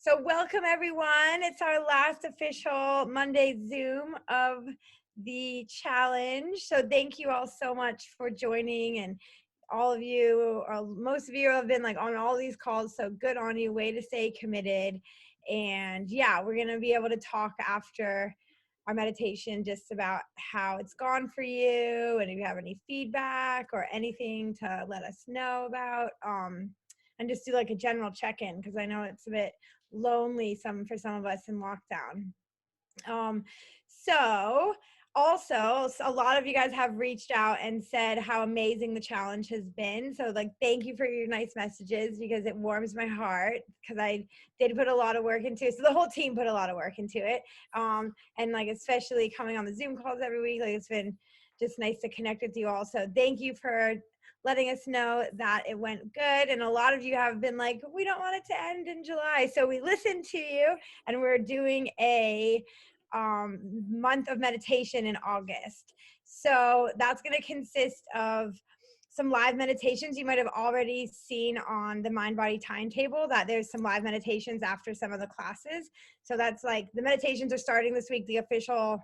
So welcome everyone. It's our last official Monday Zoom of the challenge. So thank you all so much for joining, and all of you, or most of you have been like on all these calls. So good on you, way to stay committed. And yeah, we're gonna be able to talk after our meditation just about how it's gone for you, and if you have any feedback or anything to let us know about, and just do like a general check-in, because I know it's a bit lonely for some of us in lockdown. So also a lot of you guys have reached out and said how amazing the challenge has been. So like, thank you for your nice messages, because it warms my heart, because I did put a lot of work into it. So the whole team put a lot of work into it. And like, especially coming on the Zoom calls every week, like it's been just nice to connect with you all. So thank you for letting us know that it went good. And a lot of you have been like, we don't want it to end in July. So we listened to you, and we're doing a month of meditation in August. So that's going to consist of some live meditations. You might have already seen on the Mind Body timetable that there's some live meditations after some of the classes. So that's like, the meditations are starting this week. The official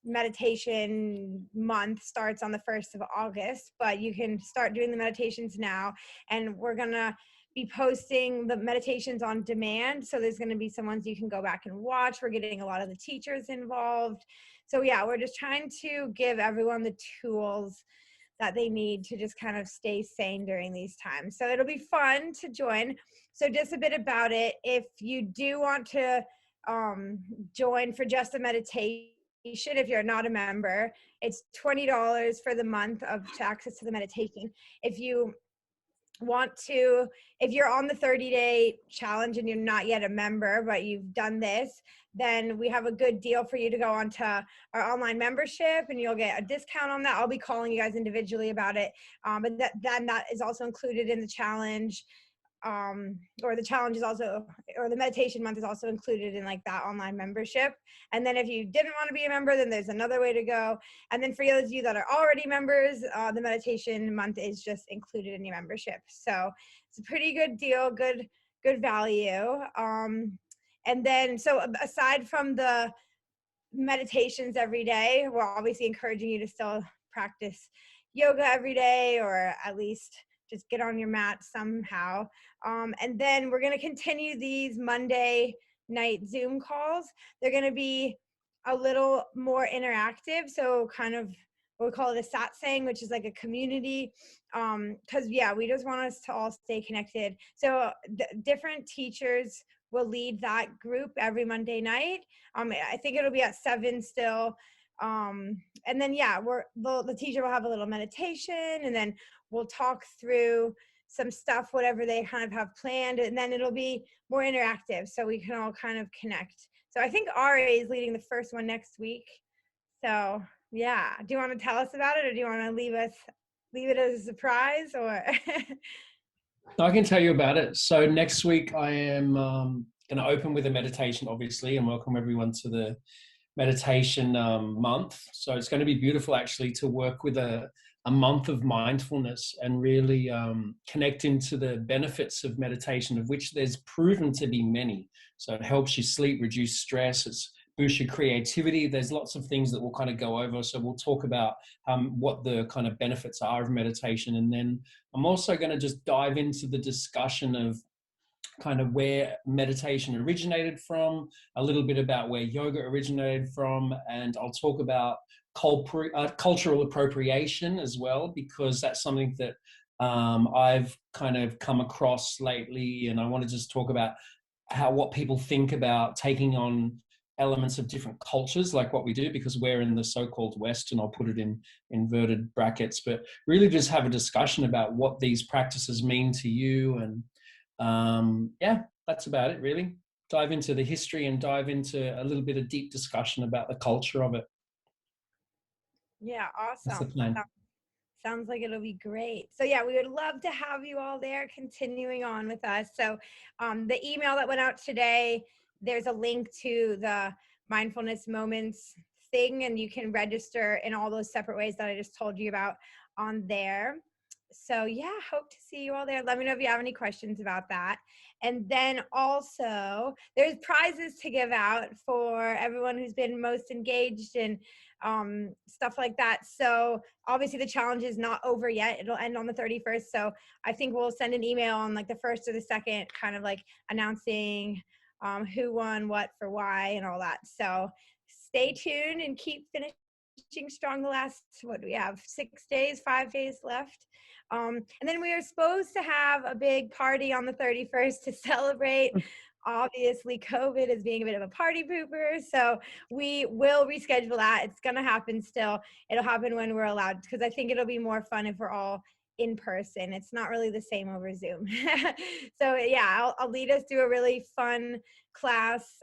meditation month starts on the 1st of August, but you can start doing the meditations now. And we're gonna be posting the meditations on demand. So there's gonna be some ones you can go back and watch. We're getting a lot of the teachers involved. So yeah, we're just trying to give everyone the tools that they need to just kind of stay sane during these times. So it'll be fun to join. So just a bit about it. If you do want to join for just a meditation, if you're not a member, it's $20 for the month to access to the meditation. If you want to, if you're on the 30-day challenge and you're not yet a member, but you've done this, then we have a good deal for you to go on to our online membership, and you'll get a discount on that. I'll be calling you guys individually about it. But then that is also included in the challenge. Or the challenge is also, or the meditation month is also included in like that online membership. And then if you didn't want to be a member, then there's another way to go. And then for those of you that are already members, the meditation month is just included in your membership. So it's a pretty good deal, good value. And then, so aside from the meditations every day, we're obviously encouraging you to still practice yoga every day, or at least just get on your mat somehow. And then we're going to continue these Monday night Zoom calls. They're going to be a little more interactive. So kind of what we call it a satsang, which is like a community. Because yeah, we just want us to all stay connected. So different teachers will lead that group every Monday night. I think it'll be at 7 still. And then yeah, the teacher will have a little meditation, and then we'll talk through some stuff, whatever they kind of have planned, and then it'll be more interactive so we can all kind of connect. So I think Ari is leading the first one next week. So yeah, do you want to tell us about it, or do you want to leave it as a surprise, or? I can tell you about it. So next week I am going to open with a meditation, obviously, and welcome everyone to the meditation month. So it's going to be beautiful actually to work with a month of mindfulness and really connect into the benefits of meditation, of which there's proven to be many. So it helps you sleep, reduce stress, it's boosts your creativity. There's lots of things that we'll kind of go over. So we'll talk about what the kind of benefits are of meditation. And then I'm also going to just dive into the discussion of kind of where meditation originated from, a little bit about where yoga originated from, and I'll talk about cultural appropriation as well, because that's something that I've kind of come across lately, and I want to just talk about what people think about taking on elements of different cultures like what we do, because we're in the so-called West, and I'll put it in inverted brackets, but really just have a discussion about what these practices mean to you. And yeah, that's about it really. Dive into the history and dive into a little bit of deep discussion about the culture of it. Yeah, That's the awesome. plan. Sounds like it'll be great. So yeah, we would love to have you all there continuing on with us. So the email that went out today, there's a link to the mindfulness moments thing, and you can register in all those separate ways that I just told you about on there. So yeah, hope to see you all there. Let me know if you have any questions about that. And then also there's prizes to give out for everyone who's been most engaged and stuff like that. So obviously the challenge is not over yet. It'll end on the 31st. So I think we'll send an email on like the 1st or the 2nd, kind of like announcing who won what for why and all that. So stay tuned and keep finishing strong. The last, what do we have, 6 days, 5 days left. And then we are supposed to have a big party on the 31st to celebrate. Obviously, COVID is being a bit of a party pooper, so we will reschedule that. It's going to happen still. It'll happen when we're allowed, because I think it'll be more fun if we're all in person. It's not really the same over Zoom. So yeah, I'll lead us through a really fun class.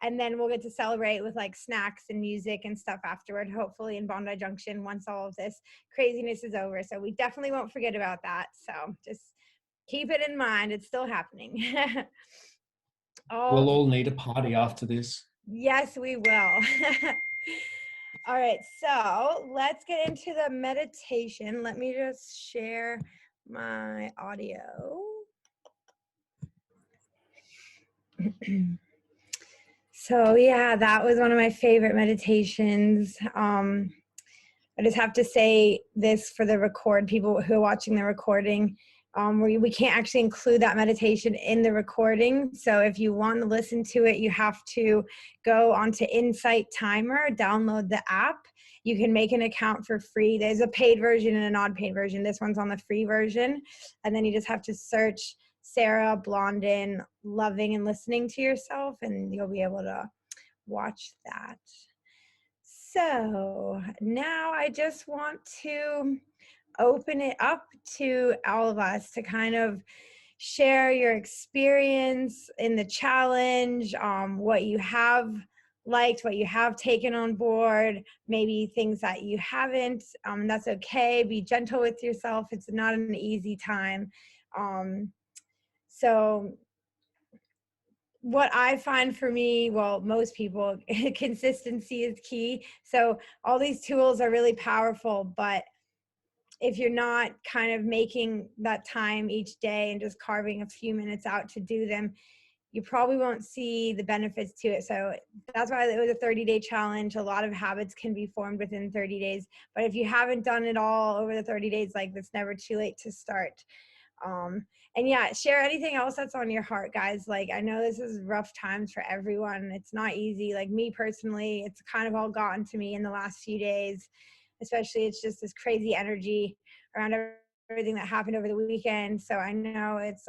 And then we'll get to celebrate with like snacks and music and stuff afterward, hopefully in Bondi Junction once all of this craziness is over. So we definitely won't forget about that. So just keep it in mind. It's still happening. We'll Oh, all need a party after this. yes, we will. All right, so let's get into the meditation. Let me just share my audio. So yeah, that was one of my favorite meditations. I just have to say this for the people who are watching the recording. We can't actually include that meditation in the recording. So if you want to listen to it, you have to go onto Insight Timer, download the app. You can make an account for free. There's a paid version and a non-paid version. This one's on the free version. And then you just have to search Sarah Blondin, Loving and Listening to Yourself, and you'll be able to watch that. So now I just want to open it up to all of us to kind of share your experience in the challenge, what you have liked, what you have taken on board, maybe things that you haven't. That's okay. Be gentle with yourself. It's not an easy time. So what I find for me, well, most people, consistency is key. So all these tools are really powerful, but if you're not kind of making that time each day and just carving a few minutes out to do them, you probably won't see the benefits to it. So that's why it was a 30-day challenge. A lot of habits can be formed within 30 days. But if you haven't done it all over the 30 days, like, it's never too late to start. And yeah, share anything else that's on your heart, guys. Like, I know this is rough times for everyone. It's not easy. Like, me personally, it's kind of all gotten to me in the last few days. Especially, it's just this crazy energy around everything that happened over the weekend. So I know it's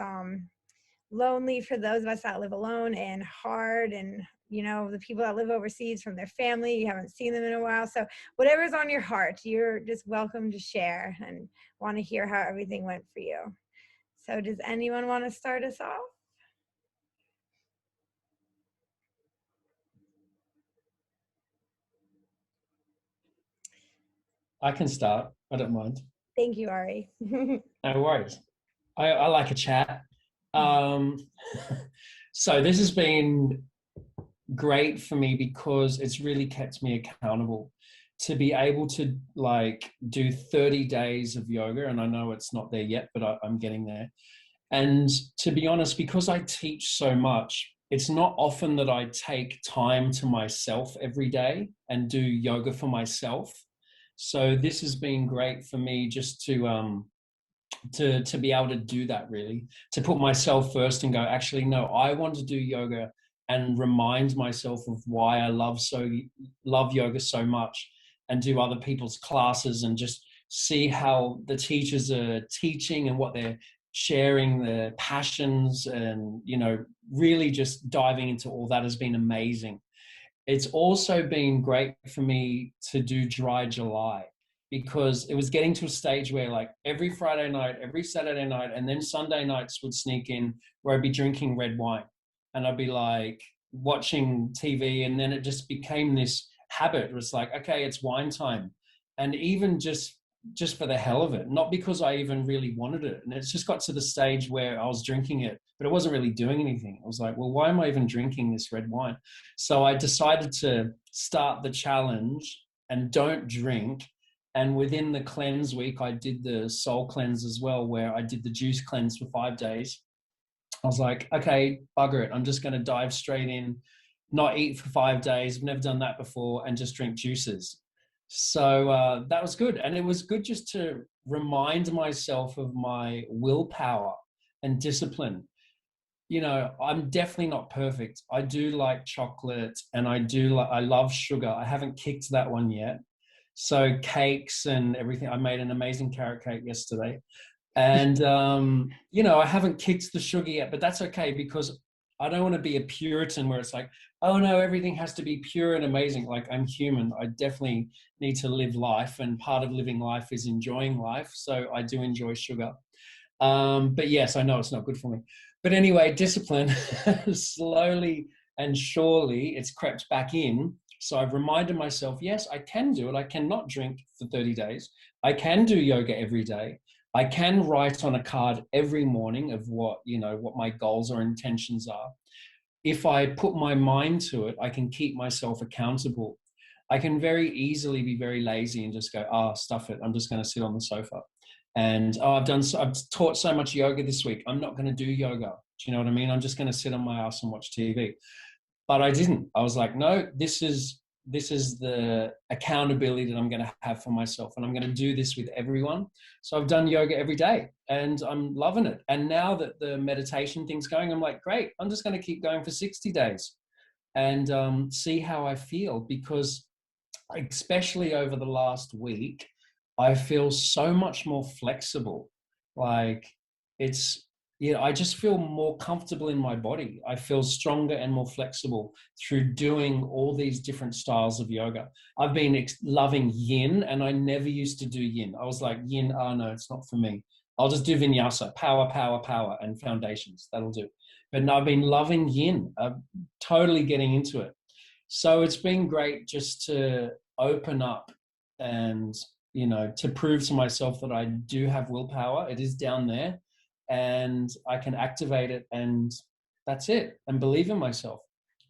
lonely for those of us that live alone, and hard, and the people that live overseas from their family, you haven't seen them in a while. So whatever's on your heart, you're just welcome to share, and want to hear how everything went for you. So does anyone want to start us off? I can start. I don't mind. Thank you, Ari. No worries. I like a chat. So this has been great for me because it's really kept me accountable to be able to like do 30 days of yoga. And I know it's not there yet, but I'm getting there. And to be honest, because I teach so much, it's not often that I take time to myself every day and do yoga for myself. So this has been great for me just to be able to do that, really, to put myself first and go, actually, no, I want to do yoga and remind myself of why I love yoga so much, and do other people's classes and just see how the teachers are teaching and what they're sharing, their passions, and really just diving into all that has been amazing. It's also been great for me to do Dry July, because it was getting to a stage where, like, every Friday night, every Saturday night, and then Sunday nights would sneak in where I'd be drinking red wine and I'd be like watching TV, and then it just became this habit. It was like, okay, it's wine time. And even just for the hell of it, not because I even really wanted it. And it's just got to the stage where I was drinking it, but it wasn't really doing anything. I was like, well, why am I even drinking this red wine? So I decided to start the challenge and don't drink. And within the cleanse week, I did the soul cleanse as well, where I did the juice cleanse for 5 days. I was like, okay, bugger it. I'm just going to dive straight in, not eat for 5 days. I've never done that before, and just drink juices. So that was good. And it was good just to remind myself of my willpower and discipline. You know, I'm definitely not perfect. I do like chocolate, and I love sugar. I haven't kicked that one yet. So cakes and everything. I made an amazing carrot cake yesterday. And, you know, I haven't kicked the sugar yet, but that's okay, because I don't want to be a Puritan where it's like, oh no, everything has to be pure and amazing. Like, I'm human. I definitely need to live life. And part of living life is enjoying life. So I do enjoy sugar. But yes, I know it's not good for me. But anyway, discipline, slowly and surely it's crept back in. So I've reminded myself, yes, I can do it. I cannot drink for 30 days. I can do yoga every day. I can write on a card every morning of what, you know, what my goals or intentions are. If I put my mind to it, I can keep myself accountable. I can very easily be very lazy and just go, oh, stuff it. I'm just going to sit on the sofa. And oh, I've taught so much yoga this week. I'm not going to do yoga. Do you know what I mean? I'm just going to sit on my ass and watch TV. But I didn't. I was like, no, this is the accountability that I'm going to have for myself, and I'm going to do this with everyone. So I've done yoga every day, and I'm loving it. And now that the meditation thing's going, I'm like, great. I'm just going to keep going for 60 days and see how I feel, because especially over the last week, I feel so much more flexible. Like, it's, yeah, I just feel more comfortable in my body. I feel stronger and more flexible through doing all these different styles of yoga. I've been loving yin, and I never used to do yin. I was like, yin, oh no, it's not for me. I'll just do vinyasa, power, power, power, and foundations. That'll do. But no, I've been loving yin. I'm totally getting into it. So it's been great just to open up and, you know, to prove to myself that I do have willpower. It is down there, and I can activate it, and that's it, and believe in myself.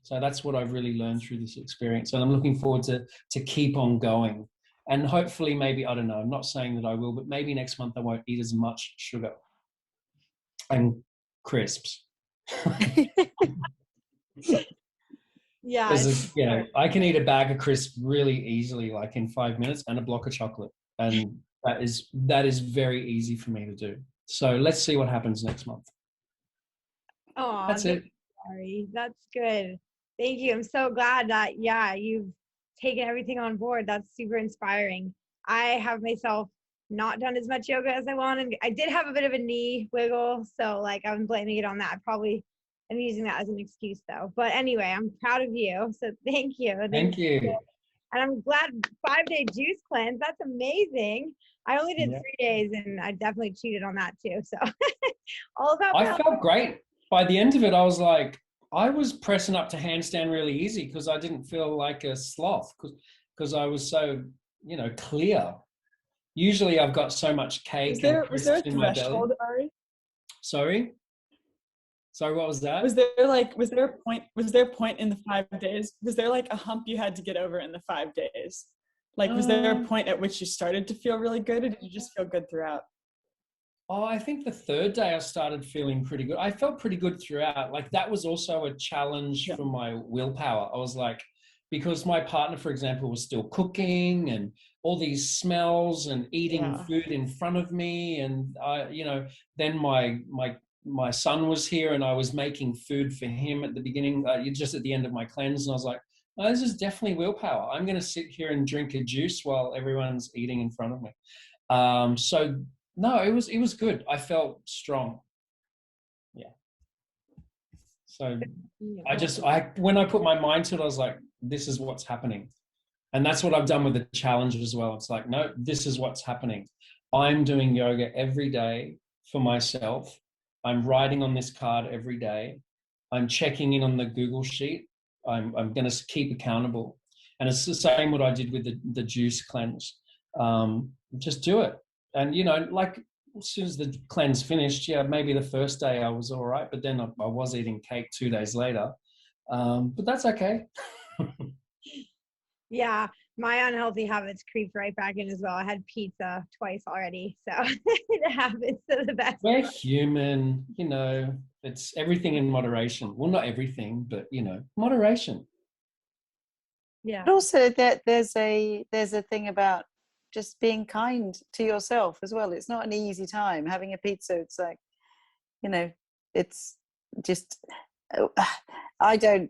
So that's what I've really learned through this experience, and I'm looking forward to keep on going. And hopefully, maybe, I don't know, I'm not saying that I will, but maybe next month I won't eat as much sugar and crisps. Yeah. Because, you know, I can eat a bag of crisps really easily, like in 5 minutes, and a block of chocolate, and that is very easy for me to do. So let's see what happens next month. Oh, That's it. sorry. That's good. Thank you. I'm so glad that, yeah, you've taken everything on board. That's super inspiring. I have myself not done as much yoga as I wanted. I did have a bit of a knee wiggle, so like I'm blaming it on that. I'm using that as an excuse though. But anyway, I'm proud of you. So thank you. Thank you. And I'm glad 5-day juice cleanse. That's amazing. I only did Yeah. 3 days, and I definitely cheated on that too. So all about I felt great. By the end of it, I was like, I was pressing up to handstand really easy, because I didn't feel like a sloth, because I was so, you know, clear. Usually I've got so much cake and crisps in my belly. Ari? Sorry? Sorry, what was that? Was there a point in the 5 days? Was there like a hump you had to get over in the 5 days? Like, was there a point at which you started to feel really good, or did you just feel good throughout? Oh, I think the third day I started feeling pretty good. I felt pretty good throughout. Like, that was also a challenge for my willpower. I was like, because my partner, for example, was still cooking, and all these smells and eating food in front of me. And I, you know, then my son was here, and I was making food for him at the beginning, just at the end of my cleanse. And I was like, oh, this is definitely willpower. I'm going to sit here and drink a juice while everyone's eating in front of me. So no, it was good. I felt strong. Yeah. So when I put my mind to it, I was like, this is what's happening. And that's what I've done with the challenge as well. It's like, no, this is what's happening. I'm doing yoga every day for myself. I'm writing on this card every day. I'm checking in on the Google sheet. I'm going to keep accountable. And it's the same what I did with the juice cleanse. Just do it. And, you know, like, as soon as the cleanse finished, yeah, maybe the first day I was all right, but then I was eating cake 2 days later. But that's okay. Yeah, My unhealthy habits creeped right back in as well. I had pizza twice already, so it happens to the best We're of us. human, it's everything in moderation. Well, not everything, but moderation. Yeah. But also that there's a thing about just being kind to yourself as well. It's not an easy time having a pizza. It's like, it's just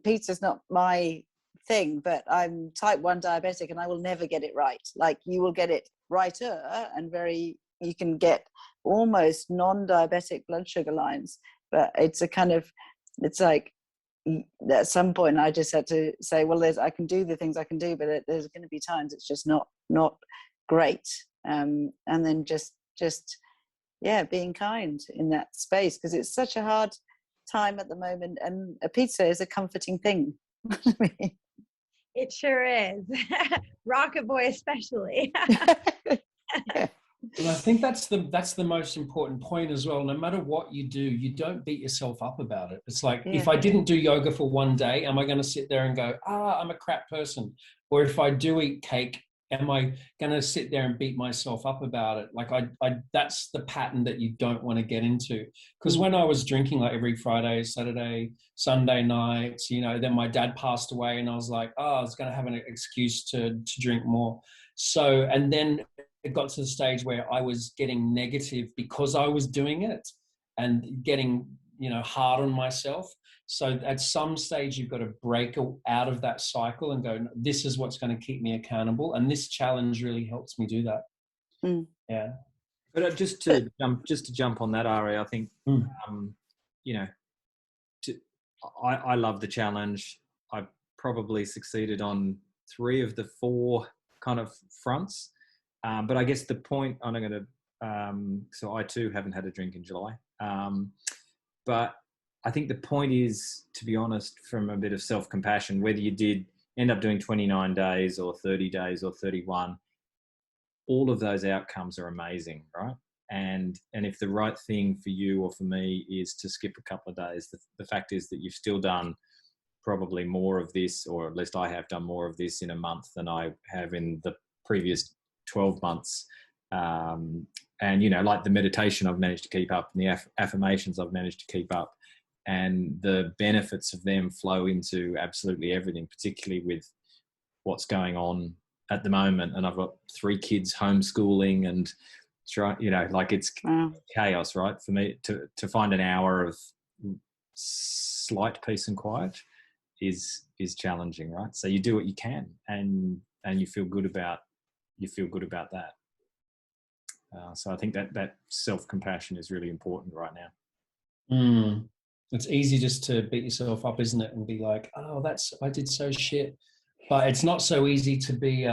pizza's not my thing, but I'm type 1 diabetic and I will never get it right. Like, you will get it righter, and you can get almost non-diabetic blood sugar lines, but it's like at some point I just had to say, well, I can do the things I can do, but there's going to be times it's just not great. And then just being kind in that space, because it's such a hard time at the moment, and a pizza is a comforting thing. It sure is. Rocket Boy especially. Yeah. And I think that's the most important point as well. No matter what you do, you don't beat yourself up about it. It's like, if I didn't do yoga for one day, am I going to sit there and go, I'm a crap person? Or if I do eat cake, am I going to sit there and beat myself up about it? Like, that's the pattern that you don't want to get into. Because when I was drinking like every Friday, Saturday, Sunday nights, then my dad passed away, and I was like, I was going to have an excuse to drink more. So, and then it got to the stage where I was getting negative because I was doing it, and getting, hard on myself. So at some stage, you've got to break out of that cycle and go, this is what's going to keep me accountable. And this challenge really helps me do that. Yeah. But just to jump on that, Ari, I think, I love the challenge. I've probably succeeded on 3 of the 4 kind of fronts. But I guess the point, I'm going to, so I too haven't had a drink in July. But I think the point is, to be honest, from a bit of self-compassion, whether you did end up doing 29 days or 30 days or 31, all of those outcomes are amazing, right? And if the right thing for you or for me is to skip a couple of days, the fact is that you've still done probably more of this, or at least I have done more of this in a month than I have in the previous 12 months. And, like the meditation I've managed to keep up, and the affirmations I've managed to keep up, and the benefits of them flow into absolutely everything, particularly with what's going on at the moment. And I've got 3 kids homeschooling, and it's chaos, right? For me to find an hour of slight peace and quiet is challenging, right? So you do what you can, and you feel good about that. So I think that self-compassion is really important right now. It's easy just to beat yourself up, isn't it? And be like, I did so shit. But it's not so easy to be,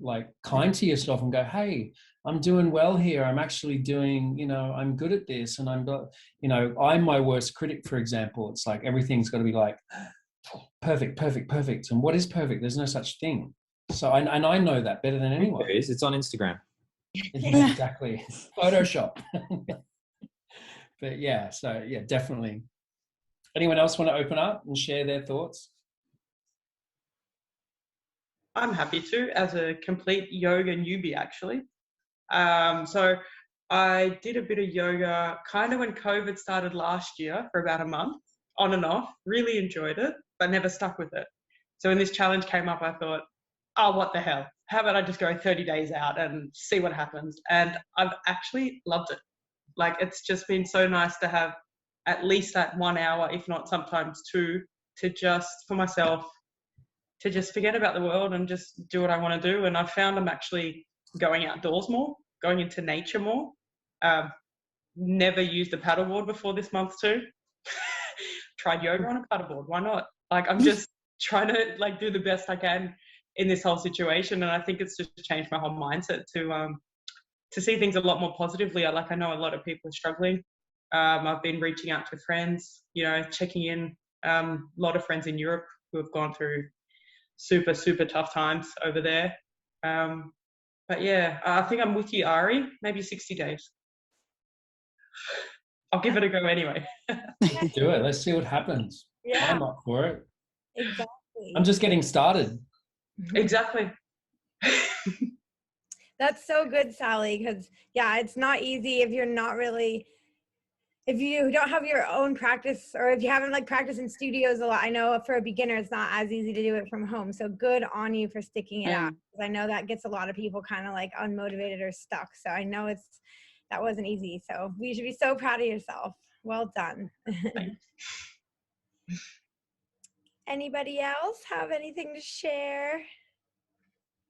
like kind to yourself and go, hey, I'm doing well here. I'm actually doing, I'm good at this. And I'm my worst critic, for example. It's like, everything's got to be like perfect, perfect, perfect. And what is perfect? There's no such thing. So, and I know that better than anyone. It is. It's on Instagram. Yeah, exactly. Photoshop. But yeah, so yeah, definitely. Anyone else want to open up and share their thoughts? I'm happy to, as a complete yoga newbie, actually. So I did a bit of yoga kind of when COVID started last year for about a month, on and off. Really enjoyed it, but never stuck with it. So when this challenge came up, I thought, what the hell? How about I just go 30 days out and see what happens? And I've actually loved it. Like, it's just been so nice to have at least that 1 hour, if not sometimes 2, to just, for myself, to just forget about the world and just do what I want to do. And I've found I'm actually going outdoors more, going into nature more. Never used a paddleboard before this month too. Tried yoga on a paddleboard. Why not? Like, I'm just trying to do the best I can in this whole situation. And I think it's just changed my whole mindset to see things a lot more positively. I know a lot of people are struggling. I've been reaching out to friends, checking in. A lot of friends in Europe who have gone through super, super tough times over there. But yeah, I think I'm with you, Ari. Maybe 60 days. I'll give it a go anyway. Do it. Let's see what happens. Yeah. I'm up for it. Exactly. I'm just getting started. Exactly. That's so good, Sally, because yeah, it's not easy if you're not really, if you don't have your own practice, or if you haven't like practiced in studios a lot. I know for a beginner it's not as easy to do it from home, so good on you for sticking it out, because I know that gets a lot of people kind of like unmotivated or stuck. So I know that wasn't easy, so you should be so proud of yourself. Well done. Anybody else have anything to share?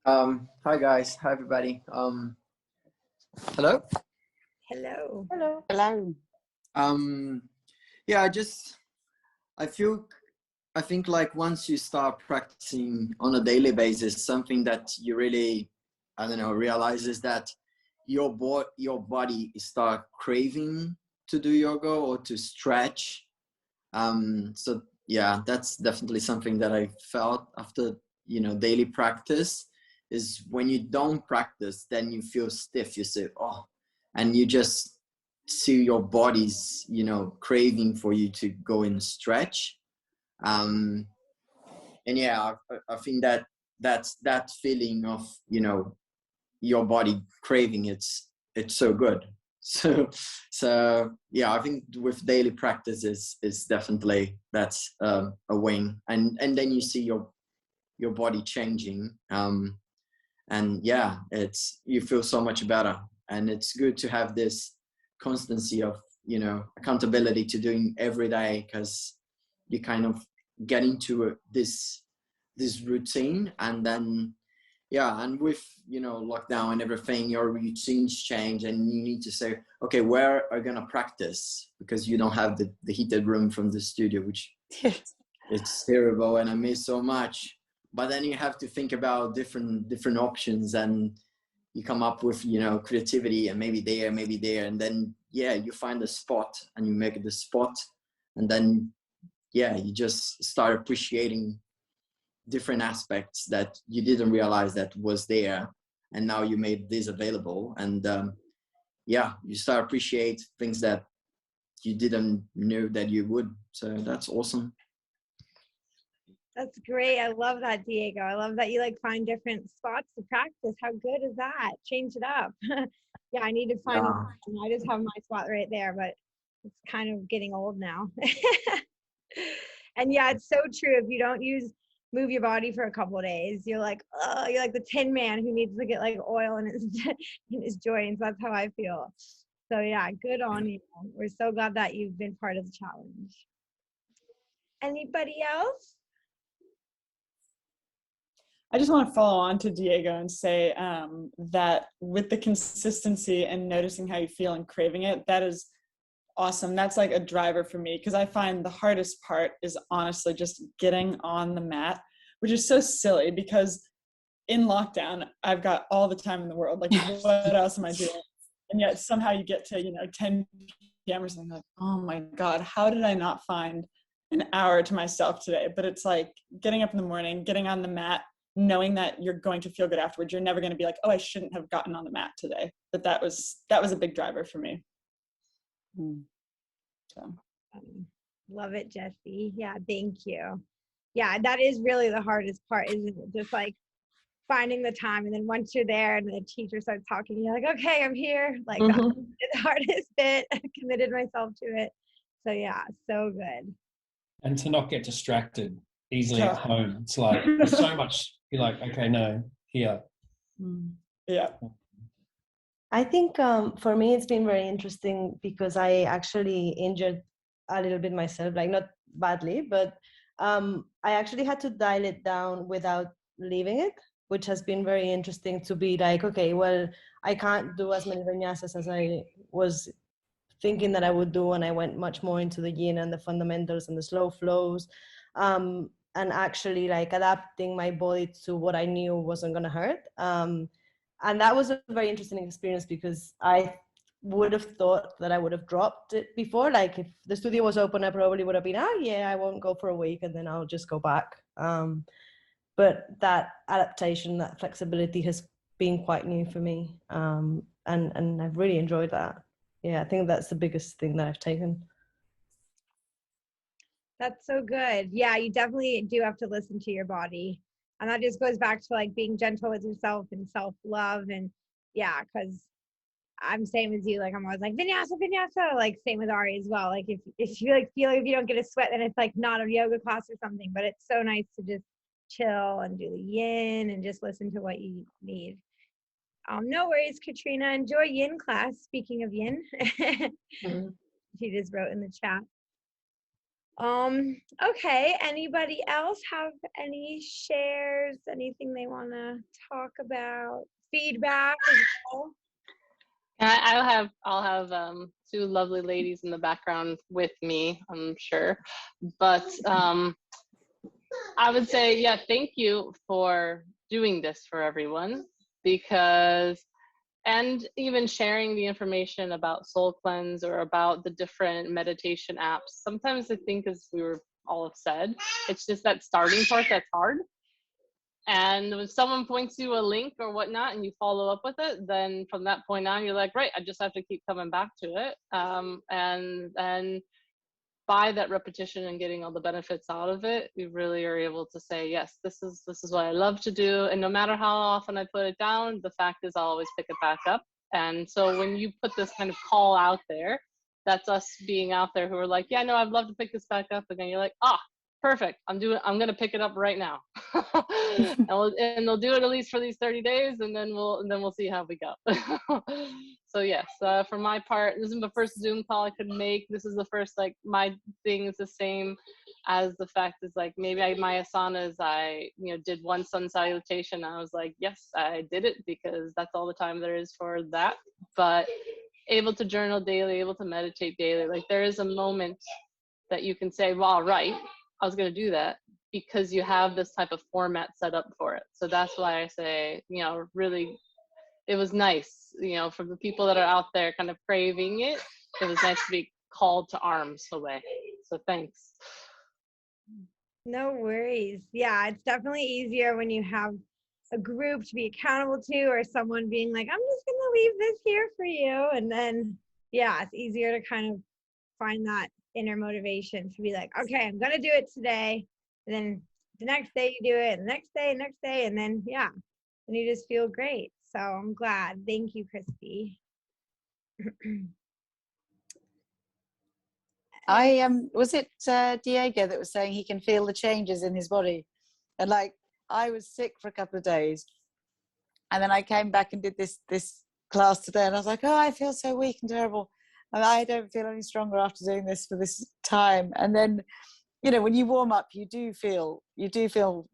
Hi guys, hi everybody. Hello. Hello. Hello. Hello. Yeah, I feel, I think like once you start practicing on a daily basis, something that you really, I don't know, realize is that your body start craving to do yoga or to stretch. So yeah, that's definitely something that I felt after, daily practice. Is when you don't practice, then you feel stiff. You say, oh, and you just see your body's, craving for you to go and stretch. And yeah, I think that's that feeling of, your body craving, it's so good. So yeah, I think with daily practice is definitely, that's a win. And then you see your body changing. And yeah, you feel so much better, and it's good to have this constancy of, accountability to doing every day, because you kind of get into this routine. And then yeah, and with, lockdown and everything, your routines change, and you need to say, okay, where are you gonna practice, because you don't have the heated room from the studio, which it's terrible, and I miss so much. But then you have to think about different options, and you come up with, creativity, and maybe there, and then yeah, you find a spot and you make the spot. And then yeah, you just start appreciating different aspects that you didn't realize that was there, and now you made this available. And yeah, you start appreciate things that you didn't know that you would. So that's awesome. That's great. I love that, Diego. I love that you like find different spots to practice. How good is that? Change it up. Yeah, I need to find I just have my spot right there, but it's kind of getting old now. And yeah, it's so true. If you don't move your body for a couple of days, you're like the Tin Man who needs to get like oil in his joints. That's how I feel. So yeah, good on you. We're so glad that you've been part of the challenge. Anybody else? I just want to follow on to Diego and say that with the consistency and noticing how you feel and craving it, that is awesome. That's like a driver for me, because I find the hardest part is honestly just getting on the mat, which is so silly because in lockdown, I've got all the time in the world. Like, what else am I doing? And yet somehow you get to, 10 p.m. or something, like, oh my God, how did I not find an hour to myself today? But it's like getting up in the morning, getting on the mat, knowing that you're going to feel good afterwards. You're never going to be like, oh, I shouldn't have gotten on the mat today. But that was a big driver for me. So. Love it, Jessie. Yeah, thank you. Yeah, that is really the hardest part, isn't it? Just like finding the time, and then once you're there and the teacher starts talking, you're like, okay, I'm here. Like that's the hardest bit. I committed myself to it. So yeah, so good. And to not get distracted easily at home. It's like there's so much. You're like, okay, no, here. Yeah. I think for me it's been very interesting because I actually injured a little bit myself, like not badly, but I actually had to dial it down without leaving it, which has been very interesting to be like, okay, well, I can't do as many vinyasas as I was thinking that I would do when I went much more into the yin and the fundamentals and the slow flows, and actually like adapting my body to what I knew wasn't going to hurt. And that was a very interesting experience because I would have thought that I would have dropped it before. Like if the studio was open, I probably would have been, oh yeah, I won't go for a week and then I'll just go back. But that adaptation, that flexibility has been quite new for me. And I've really enjoyed that. Yeah, I think that's the biggest thing that I've taken. That's so good. Yeah, you definitely do have to listen to your body. And that just goes back to like being gentle with yourself and self-love. And yeah, because I'm same as you. Like I'm always like vinyasa. Like same with Ari as well. Like if you like feel like if you don't get a sweat, then it's like not a yoga class or something. But it's so nice to just chill and do the yin and just listen to what you need. No worries, Katrina. Enjoy yin class. Speaking of yin, she just wrote in the chat. Okay. Anybody else have any shares? Anything they want to talk about? Feedback as well? I'll have two lovely ladies in the background with me, I'm sure. But I would say, yeah, thank you for doing this for everyone, because, and even sharing the information about Soul Cleanse or about the different meditation apps. Sometimes I think, as we were all have said, it's just that starting part that's hard. And when someone points you a link or whatnot and you follow up with it, then from that point on, you're like, right, I just have to keep coming back to it. And by that repetition and getting all the benefits out of it, you really are able to say, yes, this is what I love to do. And no matter how often I put it down, the fact is I'll always pick it back up. And so when you put this kind of call out there, that's us being out there who are like, yeah, no, I'd love to pick this back up again. You're like, perfect. I'm going to pick it up right now. and they'll do it at least for these 30 days. And then we'll see how we go. So yes, for my part, this is my first Zoom call I could make. This is the first, like, my thing is the same as the fact is like, maybe my asanas, I, did one sun salutation. I was like, yes, I did it because that's all the time there is for that. But able to journal daily, able to meditate daily. Like there is a moment that you can say, well, all right, I was going to do that, because you have this type of format set up for it. So that's why I say, really, it was nice, for the people that are out there kind of craving it. It was nice to be called to arms away. So thanks. No worries. Yeah, it's definitely easier when you have a group to be accountable to, or someone being like, I'm just going to leave this here for you. And then, yeah, it's easier to kind of find that inner motivation to be like, okay, I'm going to do it today. And then the next day you do it, and the next day. And then, yeah, and you just feel great. So I'm glad. Thank you, Christy. Was it Diego that was saying he can feel the changes in his body? And like, I was sick for a couple of days, and then I came back and did this class today, and I was like, oh, I feel so weak and terrible, and I don't feel any stronger after doing this for this time. And then, when you warm up, you do feel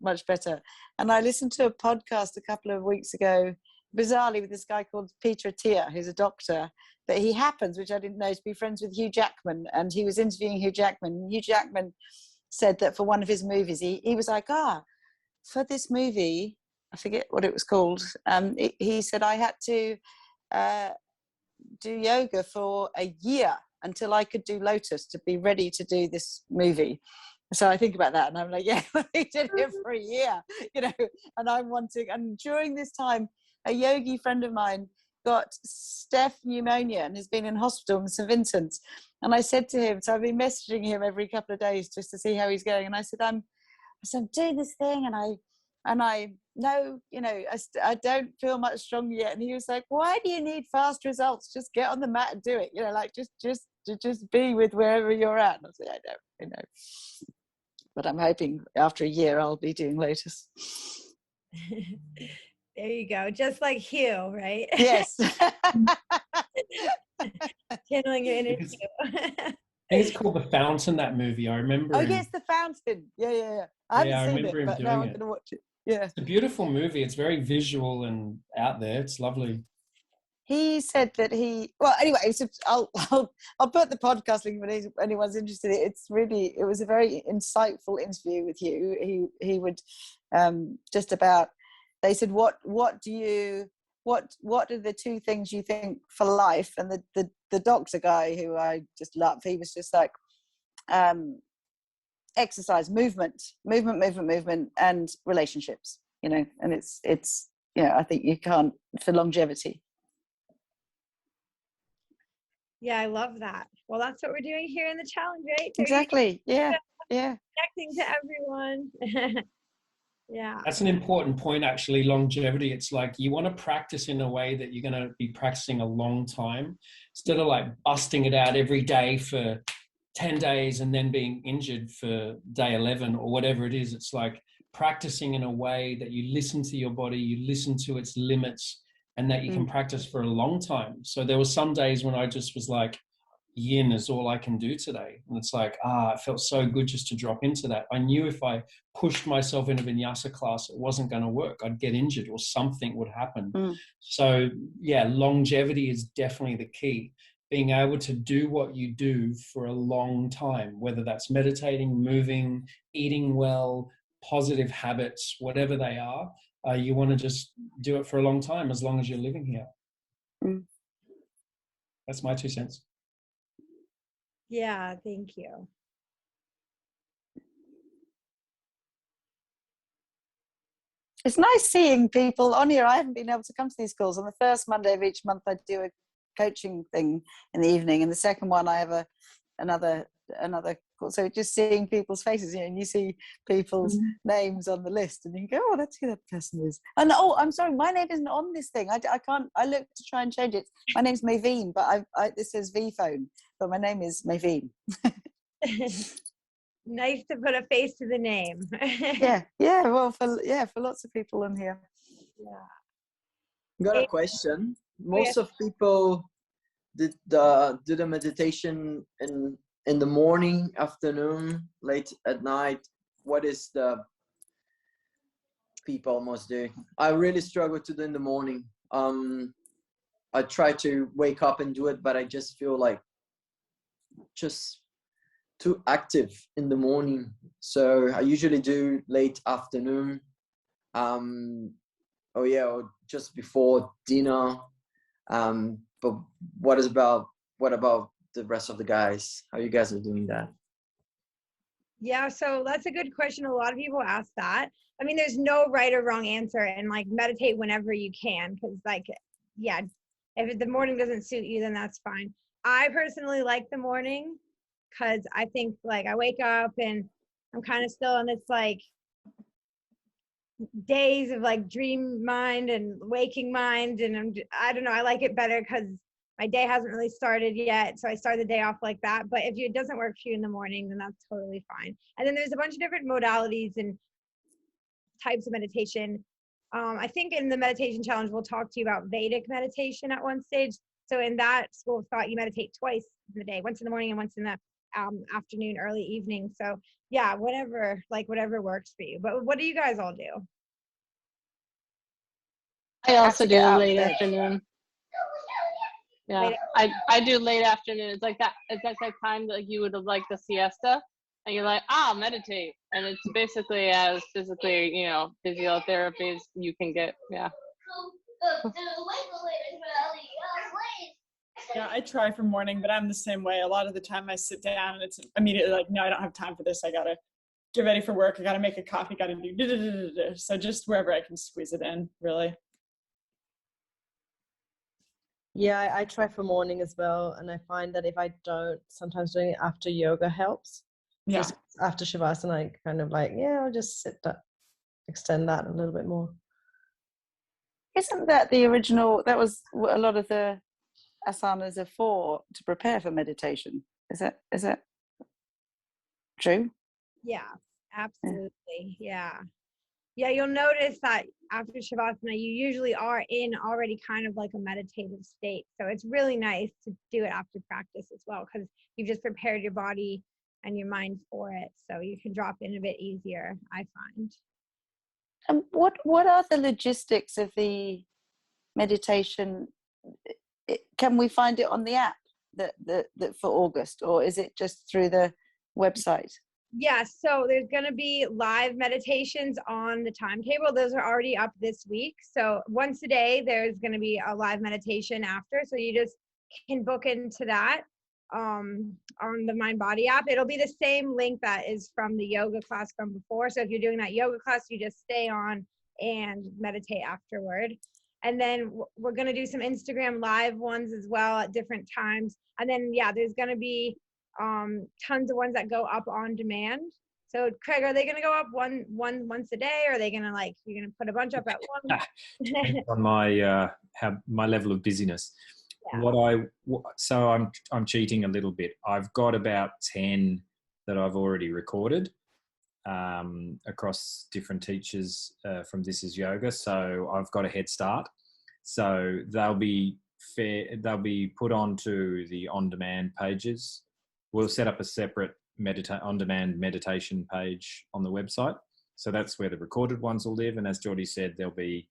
much better. And I listened to a podcast a couple of weeks ago, bizarrely, with this guy called Peter Attia, who's a doctor, but he happens, which I didn't know, to be friends with Hugh Jackman. And he was interviewing Hugh Jackman. And Hugh Jackman said that for one of his movies, he was like, for this movie, I forget what it was called. He said, I had to do yoga for a year until I could do Lotus to be ready to do this movie. So I think about that, and I'm like, yeah, he did it for a year, and I'm wanting. And during this time, a yogi friend of mine got staph pneumonia and has been in hospital in St. Vincent's. And I said to him, so I've been messaging him every couple of days just to see how he's going. And I said, I'm doing this thing, and I know, I don't feel much stronger yet. And he was like, why do you need fast results? Just get on the mat and do it. Like just be with wherever you're at. And I said, I don't know. But I'm hoping after a year I'll be doing Lotus. There you go. Just like Hugh, right? Yes. Channeling your inner Hugh. I think it's called The Fountain, that movie. I remember. Oh, yes, The Fountain. Yeah. I haven't seen it, but now I'm going to watch it. Yeah. It's a beautiful movie. It's very visual and out there. It's lovely. He said that anyway, so I'll put the podcast link if anyone's interested. It was a very insightful interview with you. He would just about, they said, what are the two things you think for life? And the doctor guy, who I just love, he was just like, exercise, movement, and relationships, and it's I think you can't, for longevity. Yeah, I love that. Well, that's what we're doing here in the challenge, right? Exactly. Yeah. Connecting to everyone. Yeah. That's an important point, actually, longevity. It's like you want to practice in a way that you're going to be practicing a long time instead of like busting it out every day for 10 days and then being injured for day 11 or whatever it is. It's like practicing in a way that you listen to your body, you listen to its limits, and that you can practice for a long time. So there were some days when I just was like, yin is all I can do today. And it's like, it felt so good just to drop into that. I knew if I pushed myself in a vinyasa class, it wasn't going to work. I'd get injured or something would happen. So yeah, longevity is definitely the key. Being able to do what you do for a long time, whether that's meditating, moving, eating well, positive habits, whatever they are, you want to just do it for a long time, as long as you're living here. That's my 2 cents. Yeah, thank you. It's nice seeing people on here. I haven't been able to come to these calls. On the first Monday of each month, I do a coaching thing in the evening, and the second one, I have another call. So just seeing people's faces, and you see people's names on the list, and you go, "Oh, that's who that person is." And I'm sorry, my name isn't on this thing. I can't. I look to try and change it. My name's Maveen, but this says V phone, but my name is Maveen. Nice to put a face to the name. yeah. Well, for lots of people in here. Yeah. Got a question. Most of people do the meditation in the morning, afternoon, late at night. What is the people must do? I really struggle to do in the morning. I try to wake up and do it, but I just feel like just too active in the morning. So I usually do late afternoon, or just before dinner. But what about the rest of the guys? How you guys are doing that? Yeah, so that's a good question. A lot of people ask that. I mean, there's no right or wrong answer, and like meditate whenever you can, because like, yeah, if the morning doesn't suit you, then that's fine. I personally like the morning because I think like I wake up and I'm kind of still in this like days of like dream mind and waking mind, and I don't know, I like it better because my day hasn't really started yet, so I start the day off like that. But if it doesn't work for you in the morning, then that's totally fine. And then there's a bunch of different modalities and types of meditation. I think in the meditation challenge we'll talk to you about Vedic meditation at one stage. So in that school of thought, you meditate twice in the day, once in the morning and once in the afternoon, early evening. So yeah, whatever works for you. But what do you guys all do? I also do late afternoon. Yeah, I do late afternoon. It's like that. It's like that time that you would have liked the siesta, and you're like, meditate, and it's basically as physically, physiotherapy as you can get. Yeah. Yeah, I try for morning, but I'm the same way. A lot of the time I sit down and it's immediately like, no, I don't have time for this. I gotta get ready for work. I gotta make a coffee. Gotta do. So just wherever I can squeeze it in, really. Yeah, I try for morning as well, and I find that if I don't, sometimes doing it after yoga helps. Yeah. Just after Shavasana, I kind of like, I'll just extend that a little bit more. Isn't that the original? That was what a lot of the asanas are for, to prepare for meditation. Is that true? Yeah, absolutely. Yeah. You'll notice that after Shavasana, you usually are in already kind of like a meditative state. So it's really nice to do it after practice as well, because you've just prepared your body and your mind for it. So you can drop in a bit easier, I find. And what are the logistics of the meditation? Can we find it on the app that for August, or is it just through the website? Yeah, so there's going to be live meditations on the timetable. Those are already up this week. So once a day, there's going to be a live meditation after. So you just can book into that on the Mind Body app. It'll be the same link that is from the yoga class from before. So if you're doing that yoga class, you just stay on and meditate afterward. And then we're going to do some Instagram live ones as well at different times. And then, there's going to be tons of ones that go up on demand. So Craig, are they going to go up once a day, or are they going to you're going to put a bunch up at once? Depends on my my level of busyness. Yeah. So I'm cheating a little bit. I've got about 10 that I've already recorded across different teachers from This Is Yoga. So I've got a head start. So they'll be put onto the on-demand pages. We'll set up a separate on-demand meditation page on the website. So that's where the recorded ones will live. And as Jourdi said, there'll be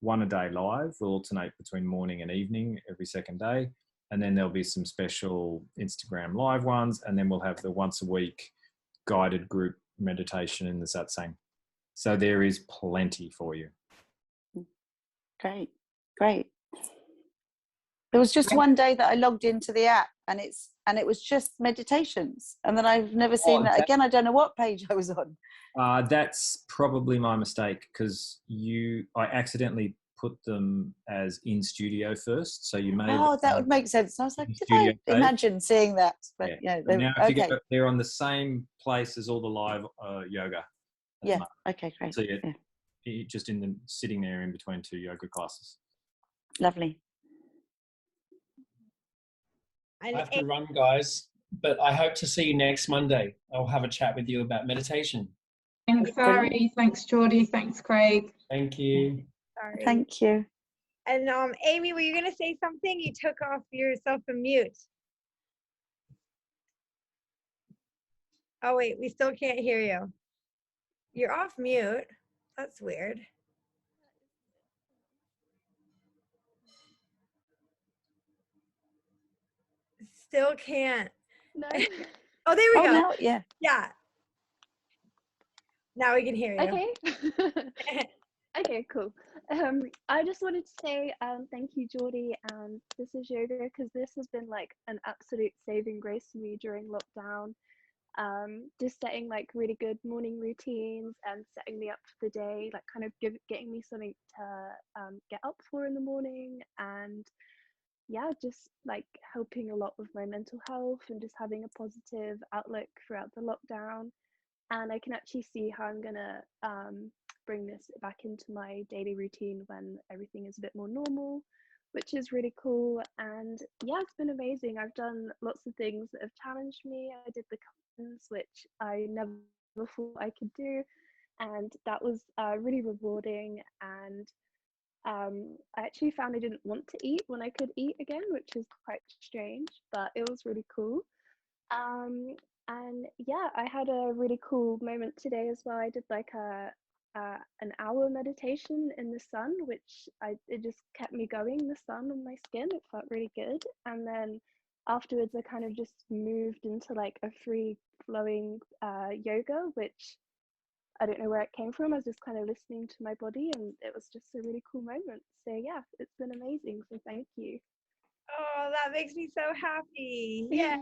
one a day live. We'll alternate between morning and evening every second day. And then there'll be some special Instagram live ones. And then we'll have the once a week guided group meditation in the satsang. So there is plenty for you. Great. There was just one day that I logged into the app and it was just meditations, and then I've never seen that again. I don't know what page I was on. That's probably my mistake, because I accidentally put them as in studio first, so you may. Oh, that would make sense. And I was like, did I imagine seeing that? But yeah, now if you go, they're on the same place as all the live yoga. Yeah. Okay. Great. So you're just sitting there in between two yoga classes. Lovely. I have to run, guys, but I hope to see you next Monday. I'll have a chat with you about meditation. Thanks, Ari. Thanks, Jourdi. Thanks, Craig. Thank you. Sorry. Thank you. And Amy, were you going to say something? You took off yourself a mute. Oh, wait, we still can't hear you. You're off mute. That's weird. Still can't. No. Oh, there we go. Now, yeah. Now we can hear you. Okay. Okay, cool. I just wanted to say thank you, Jourdi, and This Is Yoga, because this has been like an absolute saving grace for me during lockdown. Just setting like really good morning routines and setting me up for the day, like kind of getting me something to get up for in the morning, and yeah, just like helping a lot with my mental health and just having a positive outlook throughout the lockdown. And I can actually see how I'm gonna bring this back into my daily routine when everything is a bit more normal, which is really cool. And yeah, it's been amazing. I've done lots of things that have challenged me. I did the cleanse, which I never thought I could do, and that was really rewarding. And I actually found I didn't want to eat when I could eat again, which is quite strange, but it was really cool. And yeah, I had a really cool moment today as well. I did like an hour meditation in the sun, which it just kept me going. The sun on my skin, it felt really good. And then afterwards, I kind of just moved into like a free flowing yoga, which I don't know where it came from. I was just kind of listening to my body, and it was just a really cool moment. So yeah, it's been amazing. So thank you. Oh, that makes me so happy. Yay.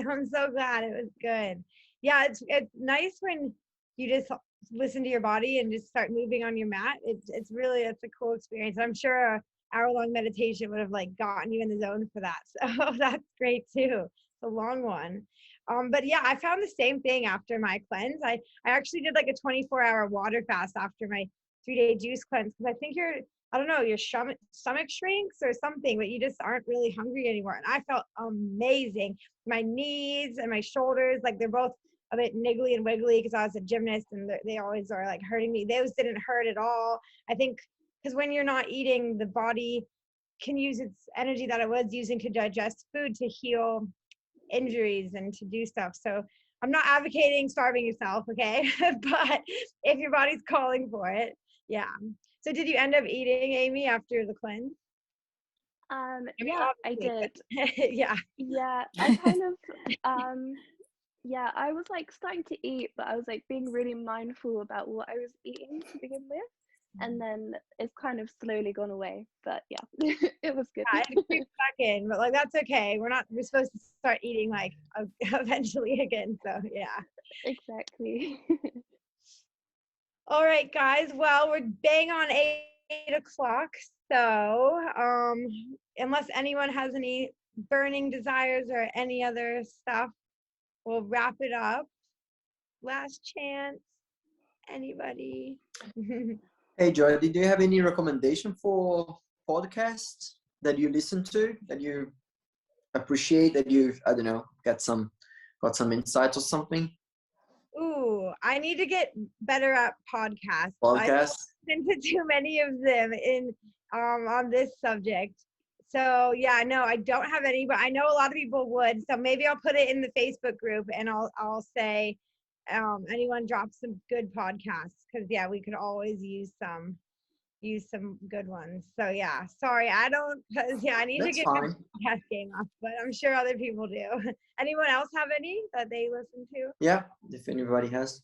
I'm so glad it was good. Yeah, it's nice when you just listen to your body and just start moving on your mat. It's a cool experience. I'm sure an hour-long meditation would have like gotten you in the zone for that. So that's great too. It's a long one. But yeah, I found the same thing after my cleanse. I actually did like a 24-hour water fast after my 3-day juice cleanse, because I think I don't know, your stomach shrinks or something, but you just aren't really hungry anymore. And I felt amazing. My knees and my shoulders, like they're both a bit niggly and wiggly because I was a gymnast, and they always are like hurting me. Those didn't hurt at all. I think because when you're not eating, the body can use its energy that it was using to digest food to heal injuries and to do stuff. So I'm not advocating starving yourself, okay? But if your body's calling for it, yeah. So did you end up eating, Amy, after the cleanse? Yeah, I did. Yeah. Yeah, I kind of yeah, I was like starting to eat, but I was like being really mindful about what I was eating to begin with. And then it's kind of slowly gone away, but yeah, it was good. Yeah, it creeps back in, but like that's okay. We're supposed to start eating like eventually again. So yeah, exactly. All right, guys. Well, we're bang on 8 o'clock. So unless anyone has any burning desires or any other stuff, we'll wrap it up. last chance. Anybody? Hey, Jourdi, do you have any recommendation for podcasts that you listen to, that you appreciate, that you've, I don't know, got some insights or something? Ooh, I need to get better at podcasts. I Podcasts? listen to too many of them on this subject. So yeah, no, I don't have any, but I know a lot of people would. So maybe I'll put it in the Facebook group and I'll say, anyone drop some good podcasts, because yeah, we could always use some good ones. So yeah, sorry, I don't, cause yeah, I need to That's get my fine. podcast game up, but I'm sure other people do. Anyone else have any that they listen to? Yeah, if anybody has.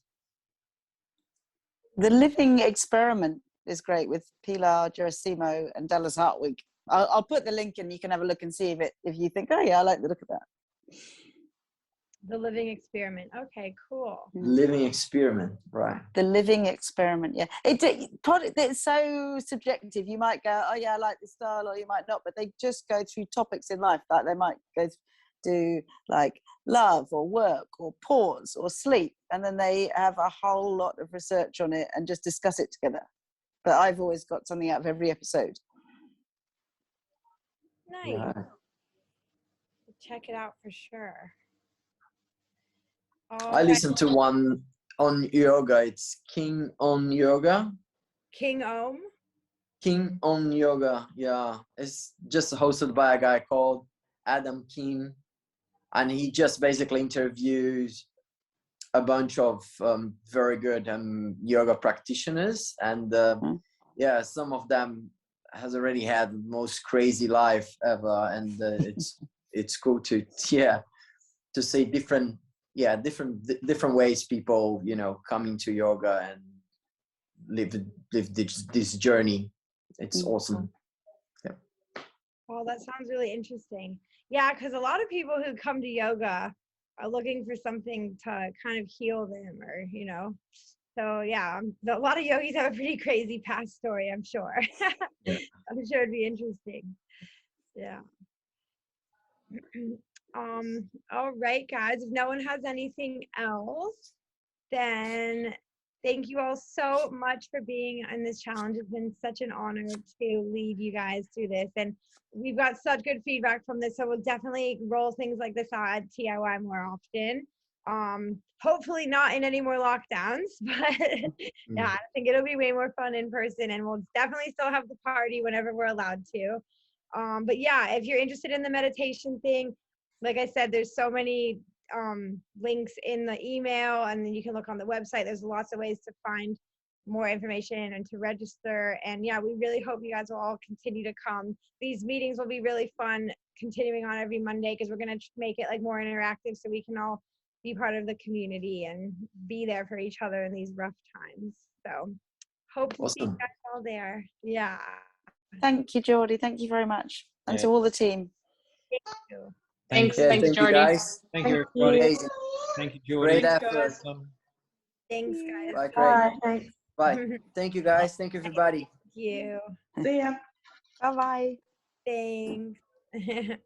The Living Experiment is great with Pilar Gerasimo and Dallas Hartwig. I'll put the link and you can have a look and see if you think, oh yeah, I like the look of that. The Living Experiment. Okay, cool. Living Experiment, right. The Living Experiment, yeah. It's so subjective. You might go, oh yeah, I like this style, or you might not, but they just go through topics in life. Like they might go do like love or work or pause or sleep, and then they have a whole lot of research on it and just discuss it together. But I've always got something out of every episode. Nice. Right. Check it out for sure. I listened to one on yoga. It's King on Yoga. King Om. King on Yoga. Yeah, it's just hosted by a guy called Adam Kim, and he just basically interviews a bunch of very good yoga practitioners, and yeah, some of them has already had the most crazy life ever, and it's cool to see different ways people come into yoga and live this journey. It's awesome. Yeah. Well, that sounds really interesting. Yeah, because a lot of people who come to yoga are looking for something to kind of heal them, or so yeah, a lot of yogis have a pretty crazy past story, I'm sure. Yeah. I'm sure it'd be interesting. Yeah. All right, guys, if no one has anything else, then thank you all so much for being on this challenge. It's been such an honor to lead you guys through this, and we've got such good feedback from this, so we'll definitely roll things like this out at TIY more often. Hopefully not in any more lockdowns, but yeah, I think it'll be way more fun in person, and we'll definitely still have the party whenever we're allowed to. But yeah, if you're interested in the meditation thing, like I said, there's so many links in the email, and then you can look on the website. There's lots of ways to find more information and to register. And yeah, we really hope you guys will all continue to come. These meetings will be really fun, continuing on every Monday, because we're going to make it like more interactive, so we can all be part of the community and be there for each other in these rough times. So hope to see you guys all there. Yeah. Thank you, Jourdi. Thank you very much. And to all the team. Thank you. Thanks, thank you, Jourdi. guys. Thank you, you. everybody. Thank you, Jourdi. Great effort. Thanks, guys. Bye, Bye. great. Thanks. Bye. Thank you, guys. Thank you, everybody. Thank you. See ya. Bye-bye. Thanks.